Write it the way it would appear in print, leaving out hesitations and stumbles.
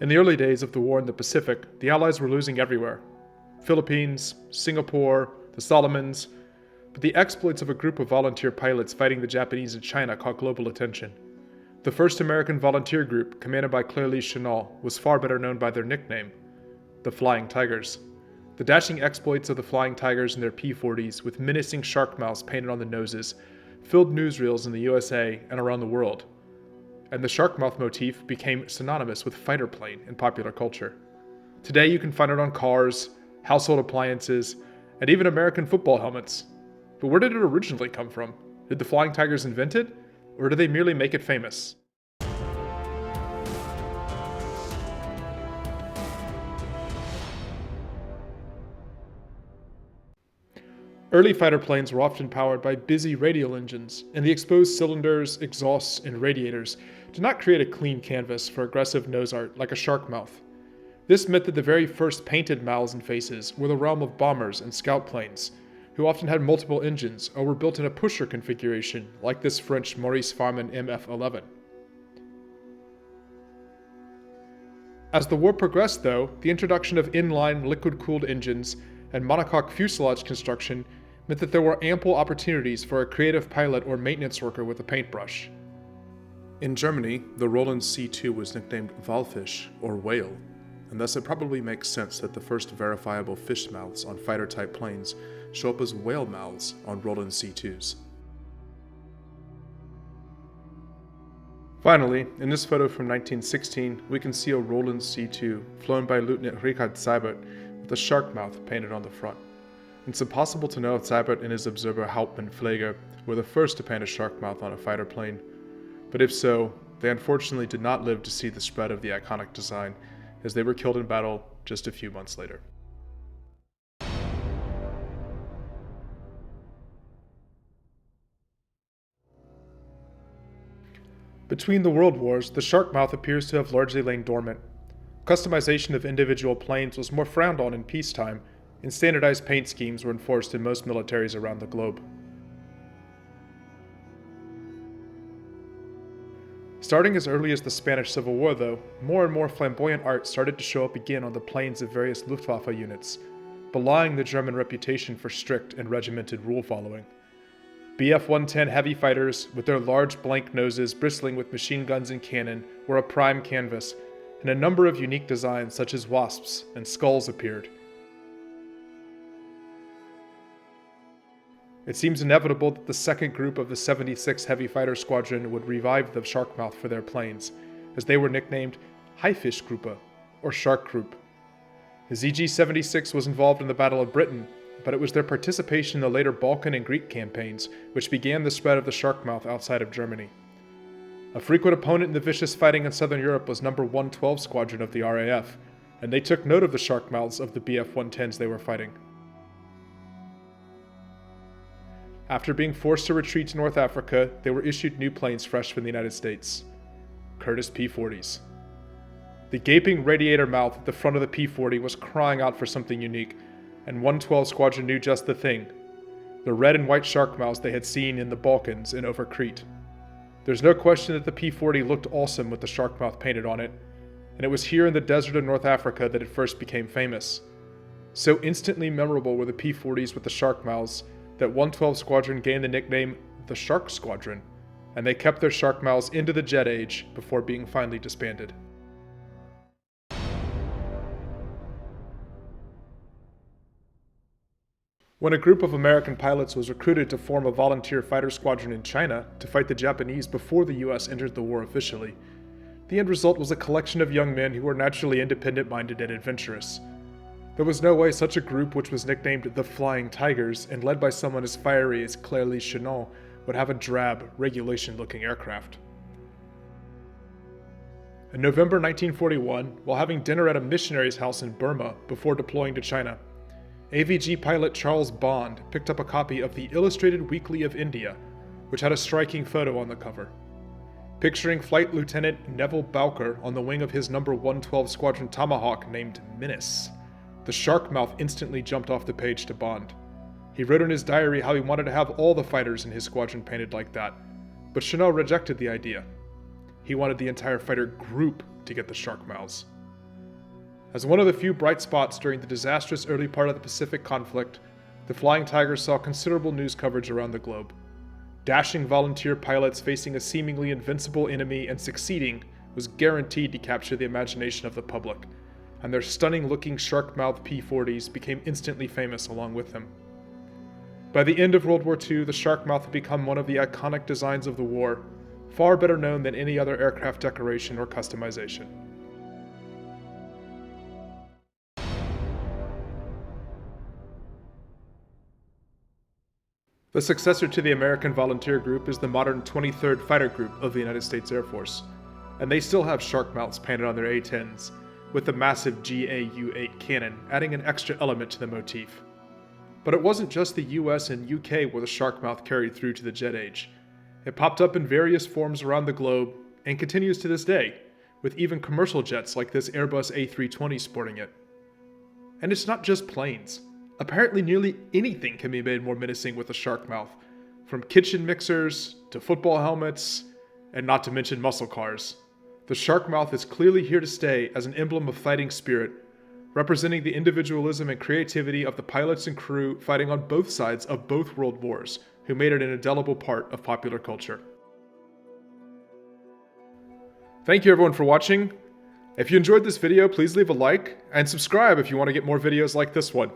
In the early days of the war in the Pacific, the Allies were losing everywhere. Philippines, Singapore, the Solomons, but the exploits of a group of volunteer pilots fighting the Japanese in China caught global attention. The first American volunteer group, commanded by Claire Chennault, was far better known by their nickname, the Flying Tigers. The dashing exploits of the Flying Tigers and their P-40s, with menacing shark mouths painted on the noses, filled newsreels in the USA and around the world. And the shark mouth motif became synonymous with fighter plane in popular culture. Today you can find it on cars, household appliances, and even American football helmets. But where did it originally come from? Did the Flying Tigers invent it, or did they merely make it famous? Early fighter planes were often powered by busy radial engines, and the exposed cylinders, exhausts, and radiators did not create a clean canvas for aggressive nose art like a shark mouth. This meant that the very first painted mouths and faces were the realm of bombers and scout planes, who often had multiple engines or were built in a pusher configuration like this French Maurice Farman MF-11. As the war progressed though, the introduction of inline liquid-cooled engines and monocoque fuselage construction meant that there were ample opportunities for a creative pilot or maintenance worker with a paintbrush. In Germany, the Roland C-2 was nicknamed Walfisch, or whale, and thus it probably makes sense that the first verifiable fish mouths on fighter-type planes show up as whale mouths on Roland C-2s. Finally, in this photo from 1916, we can see a Roland C-2 flown by Lieutenant Richard Seibert with a shark mouth painted on the front. It's impossible to know if Seibert and his observer Hauptmann Pfleger were the first to paint a shark mouth on a fighter plane, but if so, they unfortunately did not live to see the spread of the iconic design, as they were killed in battle just a few months later. Between the world wars, the shark mouth appears to have largely lain dormant. Customization of individual planes was more frowned on in peacetime, and standardized paint schemes were enforced in most militaries around the globe. Starting as early as the Spanish Civil War though, more and more flamboyant art started to show up again on the planes of various Luftwaffe units, belying the German reputation for strict and regimented rule following. Bf-110 heavy fighters, with their large blank noses bristling with machine guns and cannon, were a prime canvas, and a number of unique designs such as wasps and skulls appeared. It seems inevitable that the second group of the 76 Heavy Fighter Squadron would revive the shark mouth for their planes, as they were nicknamed Haifischgruppe, or Shark Group. The ZG-76 was involved in the Battle of Britain, but it was their participation in the later Balkan and Greek campaigns which began the spread of the shark mouth outside of Germany. A frequent opponent in the vicious fighting in Southern Europe was No. 112 Squadron of the RAF, and they took note of the shark mouths of the Bf-110s they were fighting. After being forced to retreat to North Africa, they were issued new planes fresh from the United States, Curtiss P-40s. The gaping radiator mouth at the front of the P-40 was crying out for something unique, and 112 Squadron knew just the thing: the red and white shark mouths they had seen in the Balkans and over Crete. There's no question that the P-40 looked awesome with the shark mouth painted on it, and it was here in the desert of North Africa that it first became famous. So instantly memorable were the P-40s with the shark mouths that 112 Squadron gained the nickname the Shark Squadron, and they kept their shark mouths into the jet age before being finally disbanded. When a group of American pilots was recruited to form a volunteer fighter squadron in China to fight the Japanese before the US entered the war officially, the end result was a collection of young men who were naturally independent-minded and adventurous. There was no way such a group, which was nicknamed the Flying Tigers and led by someone as fiery as Claire Chennault, would have a drab, regulation-looking aircraft. In November 1941, while having dinner at a missionary's house in Burma before deploying to China, AVG pilot Charles Bond picked up a copy of the Illustrated Weekly of India, which had a striking photo on the cover. Picturing Flight Lieutenant Neville Bowker on the wing of his No. 112 Squadron Tomahawk named Menace, the shark mouth instantly jumped off the page to Bond. He wrote in his diary how he wanted to have all the fighters in his squadron painted like that, but Chennault rejected the idea. He wanted the entire fighter group to get the shark mouths. As one of the few bright spots during the disastrous early part of the Pacific conflict, the Flying Tigers saw considerable news coverage around the globe. Dashing volunteer pilots facing a seemingly invincible enemy and succeeding was guaranteed to capture the imagination of the public, and their stunning-looking shark-mouthed P-40s became instantly famous along with them. By the end of World War II, the shark-mouth had become one of the iconic designs of the war, far better known than any other aircraft decoration or customization. The successor to the American Volunteer Group is the modern 23rd Fighter Group of the United States Air Force, and they still have shark mouths painted on their A-10s, with the massive GAU-8 cannon adding an extra element to the motif. But it wasn't just the US and UK where the shark mouth carried through to the jet age. It popped up in various forms around the globe, and continues to this day, with even commercial jets like this Airbus A320 sporting it. And it's not just planes. Apparently nearly anything can be made more menacing with a shark mouth, from kitchen mixers to football helmets, and not to mention muscle cars. The shark mouth is clearly here to stay as an emblem of fighting spirit, representing the individualism and creativity of the pilots and crew fighting on both sides of both world wars, who made it an indelible part of popular culture. Thank you everyone for watching. If you enjoyed this video, please leave a like, and subscribe if you want to get more videos like this one.